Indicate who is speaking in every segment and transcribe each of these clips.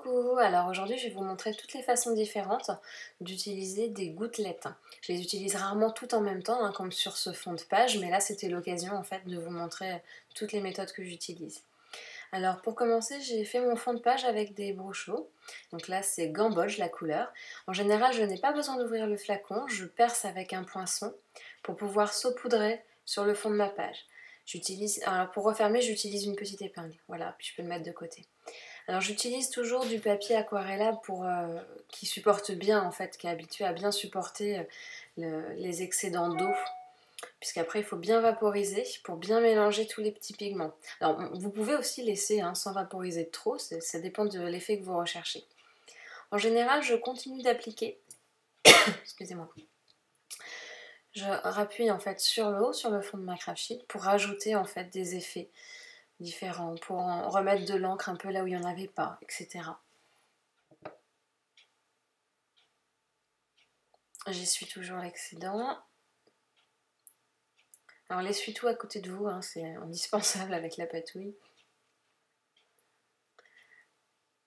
Speaker 1: Coucou, alors aujourd'hui je vais vous montrer toutes les façons différentes d'utiliser des gouttelettes. Je les utilise rarement toutes en même temps, comme sur ce fond de page, mais là c'était l'occasion en fait de vous montrer toutes les méthodes que j'utilise. Alors pour commencer, j'ai fait mon fond de page avec des brochos. Donc là c'est gamboge la couleur. En général je n'ai pas besoin d'ouvrir le flacon, je perce avec un poinçon pour pouvoir saupoudrer sur le fond de ma page. Alors pour refermer, j'utilise une petite épingle, voilà, puis je peux le mettre de côté. Alors j'utilise toujours du papier aquarellable qui supporte bien en fait, qui est habitué à bien supporter les excédents d'eau, puisqu'après il faut bien vaporiser pour bien mélanger tous les petits pigments. Alors vous pouvez aussi laisser sans vaporiser trop, ça dépend de l'effet que vous recherchez. En général je continue d'appliquer, excusez-moi, je rappuie en fait sur l'eau, sur le fond de ma craft sheet pour rajouter en fait des effets différents, pour en remettre de l'encre un peu là où il n'y en avait pas, etc. J'essuie toujours l'excédent. Alors l'essuie-tout à côté de vous, c'est indispensable avec la patouille.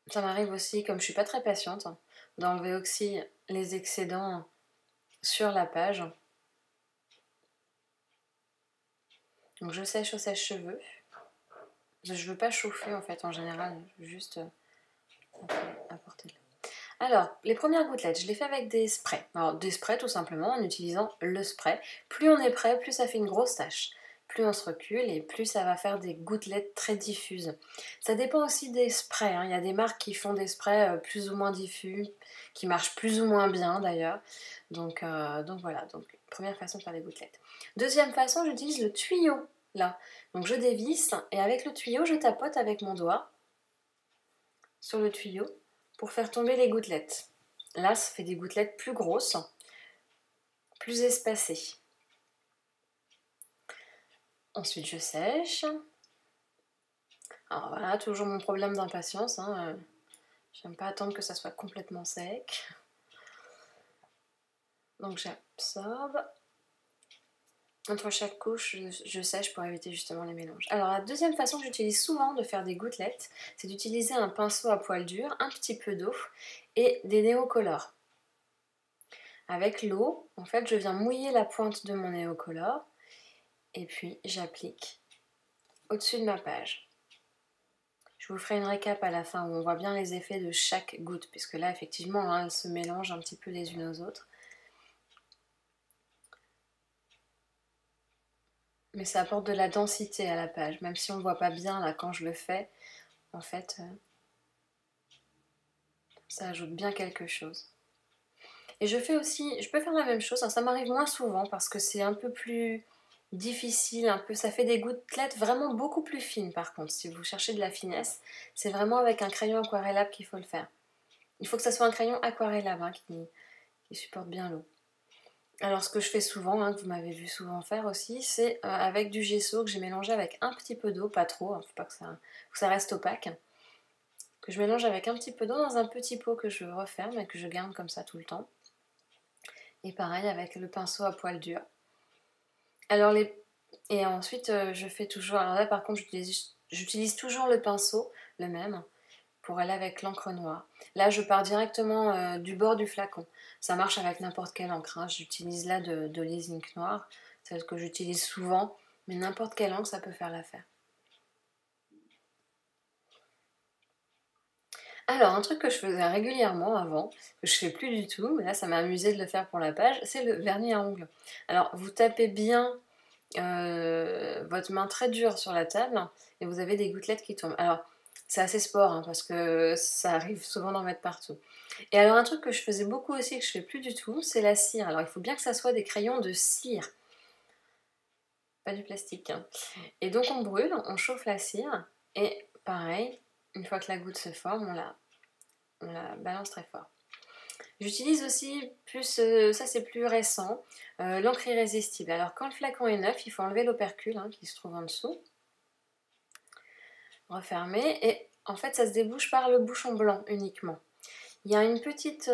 Speaker 1: Ça m'arrive aussi, comme je suis pas très patiente, d'enlever aussi les excédents sur la page. Donc je sèche au sèche-cheveux. Je veux pas chauffer en fait en général, juste apporter de l'eau. Alors, les premières gouttelettes, je les fais avec des sprays. Alors, des sprays tout simplement en utilisant le spray. Plus on est prêt, plus ça fait une grosse tache. Plus on se recule et plus ça va faire des gouttelettes très diffuses. Ça dépend aussi des sprays. Il y a des marques qui font des sprays plus ou moins diffus, qui marchent plus ou moins bien d'ailleurs. Donc voilà, donc première façon de faire des gouttelettes. Deuxième façon, j'utilise le tuyau là. Donc je dévisse et avec le tuyau, je tapote avec mon doigt sur le tuyau pour faire tomber les gouttelettes. Là, ça fait des gouttelettes plus grosses, plus espacées. Ensuite, je sèche. Alors voilà, toujours mon problème d'impatience. J'aime pas attendre que ça soit complètement sec. Donc j'absorbe. Entre chaque couche, je sèche pour éviter justement les mélanges. Alors la deuxième façon que j'utilise souvent de faire des gouttelettes, c'est d'utiliser un pinceau à poil dur, un petit peu d'eau et des néocolores. Avec l'eau, en fait, je viens mouiller la pointe de mon néocolore et puis j'applique au-dessus de ma page. Je vous ferai une récap à la fin où on voit bien les effets de chaque goutte, puisque là, effectivement, elles se mélangent un petit peu les unes aux autres. Mais ça apporte de la densité à la page, même si on ne voit pas bien là quand je le fais, en fait, ça ajoute bien quelque chose. Et je peux faire la même chose, ça m'arrive moins souvent parce que c'est un peu plus difficile, ça fait des gouttelettes vraiment beaucoup plus fines par contre. Si vous cherchez de la finesse, c'est vraiment avec un crayon aquarellable qu'il faut le faire. Il faut que ça soit un crayon aquarellable qui supporte bien l'eau. Alors ce que je fais souvent, que vous m'avez vu souvent faire aussi, c'est avec du gesso que j'ai mélangé avec un petit peu d'eau, pas trop, faut pas que ça reste opaque, que je mélange avec un petit peu d'eau dans un petit pot que je referme et que je garde comme ça tout le temps. Et pareil avec le pinceau à poil dur. Et ensuite je fais toujours, alors là par contre j'utilise toujours le pinceau, le même, pour aller avec l'encre noire. Là je pars directement du bord du flacon. Ça marche avec n'importe quelle encre. J'utilise là de l'Ink noir, celle que j'utilise souvent, mais n'importe quelle encre ça peut faire l'affaire. Alors un truc que je faisais régulièrement avant, que je fais plus du tout, mais là ça m'a amusé de le faire pour la page, c'est le vernis à ongles. Alors vous tapez bien votre main très dure sur la table et vous avez des gouttelettes qui tombent. Alors c'est assez sport parce que ça arrive souvent d'en mettre partout. Et alors un truc que je faisais beaucoup aussi que je fais plus du tout, c'est la cire. Alors il faut bien que ça soit des crayons de cire, pas du plastique. Et donc on brûle, on chauffe la cire et pareil, une fois que la goutte se forme, on la balance très fort. J'utilise aussi ça c'est plus récent, l'encre irrésistible. Alors quand le flacon est neuf, il faut enlever l'opercule qui se trouve en dessous. Refermer et en fait ça se débouche par le bouchon blanc uniquement. Il y a une petite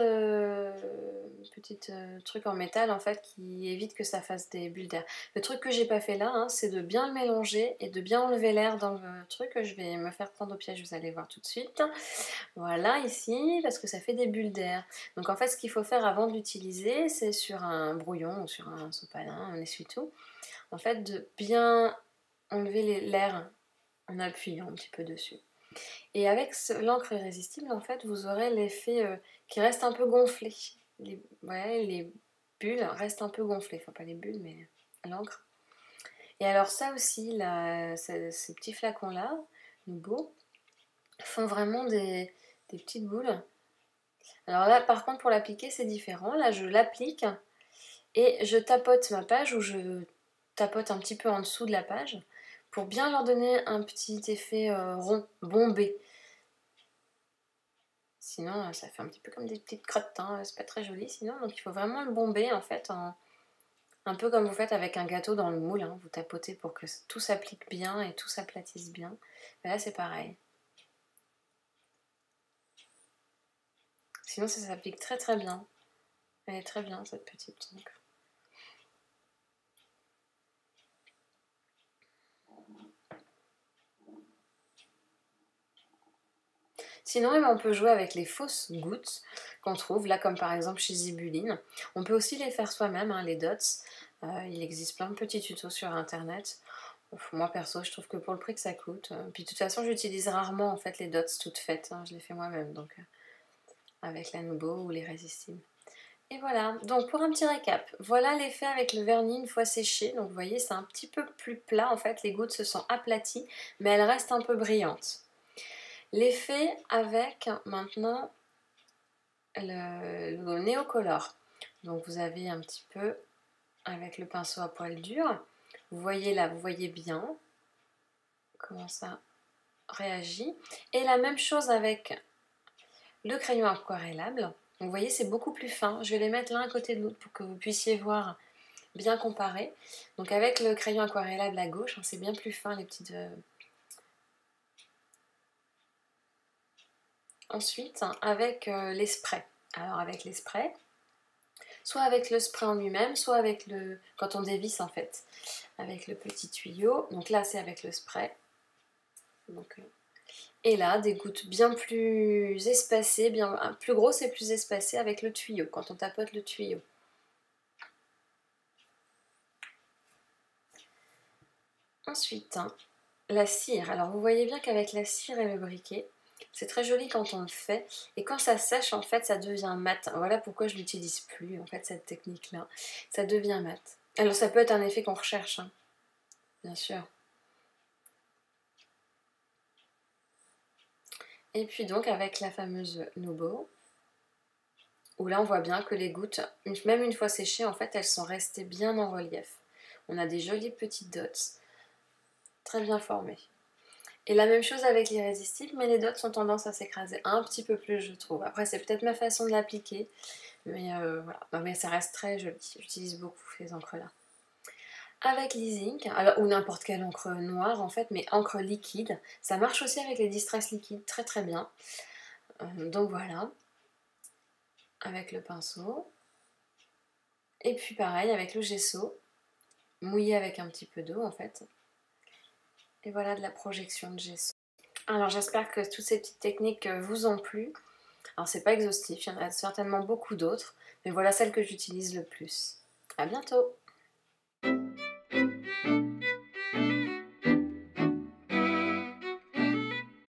Speaker 1: truc en métal en fait qui évite que ça fasse des bulles d'air. Le truc que j'ai pas fait là, hein, c'est de bien le mélanger et de bien enlever l'air dans le truc. Je vais me faire prendre au piège, vous allez voir tout de suite. Voilà, ici, parce que ça fait des bulles d'air. Donc en fait, ce qu'il faut faire avant de l'utiliser, c'est sur un brouillon ou sur un sopalin, un essuie-tout, en fait, de bien enlever l'air en appuyant un petit peu dessus. Et avec l'encre irrésistible, en fait, vous aurez l'effet qui reste un peu gonflé. Ouais, les bulles restent un peu gonflées. Enfin, pas les bulles, mais l'encre. Et alors ça aussi, ces petits flacons-là, Nubo, font vraiment des petites boules. Alors là, par contre, pour l'appliquer, c'est différent. Là, je l'applique et je tapote ma page ou je tapote un petit peu en dessous de la page pour bien leur donner un petit effet rond, bombé. Sinon, ça fait un petit peu comme des petites crottes, hein. C'est pas très joli sinon. Donc il faut vraiment le bomber en fait, un peu comme vous faites avec un gâteau dans le moule, hein. Vous tapotez pour que tout s'applique bien et tout s'aplatisse bien. Mais là, c'est pareil. Sinon, ça s'applique très très bien. Elle est très bien cette petite. Donc. Sinon, on peut jouer avec les fausses gouttes qu'on trouve, là comme par exemple chez Zibuline. On peut aussi les faire soi-même, hein, les dots. Il existe plein de petits tutos sur internet. Moi perso, je trouve que pour le prix que ça coûte, puis de toute façon j'utilise rarement en fait les dots toutes faites, hein, je les fais moi-même, donc avec la Nubo ou les résistibles. Et voilà, donc pour un petit récap, voilà l'effet avec le vernis une fois séché. Donc vous voyez, c'est un petit peu plus plat en fait, les gouttes se sont aplaties, mais elles restent un peu brillantes. L'effet avec maintenant le néocolore. Donc vous avez un petit peu avec le pinceau à poil dur. Vous voyez là, vous voyez bien comment ça réagit. Et la même chose avec le crayon aquarellable. Vous voyez, c'est beaucoup plus fin. Je vais les mettre l'un à côté de l'autre pour que vous puissiez voir, bien comparer. Donc avec le crayon aquarellable à gauche, hein, c'est bien plus fin les petites... Ensuite, avec les sprays. Alors avec les sprays, soit avec le spray en lui-même, soit avec le... quand on dévisse en fait, avec le petit tuyau. Donc là, c'est avec le spray. Donc, et là, des gouttes bien plus espacées, bien plus grosses et plus espacées avec le tuyau, quand on tapote le tuyau. Ensuite, hein, la cire. Alors vous voyez bien qu'avec la cire et le briquet, c'est très joli quand on le fait. Et quand ça sèche, en fait, ça devient mat. Voilà pourquoi je ne l'utilise plus, en fait, cette technique-là. Ça devient mat. Alors ça peut être un effet qu'on recherche, hein, bien sûr. Et puis donc avec la fameuse Nubo, où là on voit bien que les gouttes, même une fois séchées, en fait, elles sont restées bien en relief. On a des jolies petites dots, très bien formées. Et la même chose avec l'irrésistible, mais les dots ont tendance à s'écraser un petit peu plus, je trouve. Après, c'est peut-être ma façon de l'appliquer, mais voilà. Non, mais ça reste très joli. J'utilise beaucoup ces encres-là. Avec l'e-zinc, alors ou n'importe quelle encre noire en fait, mais encre liquide, ça marche aussi avec les distress liquides très très bien. Donc voilà, avec le pinceau. Et puis pareil avec le gesso, mouillé avec un petit peu d'eau en fait. Et voilà de la projection de gesso. Alors j'espère que toutes ces petites techniques vous ont plu. Alors c'est pas exhaustif, il y en a certainement beaucoup d'autres, mais voilà celle que j'utilise le plus. À bientôt!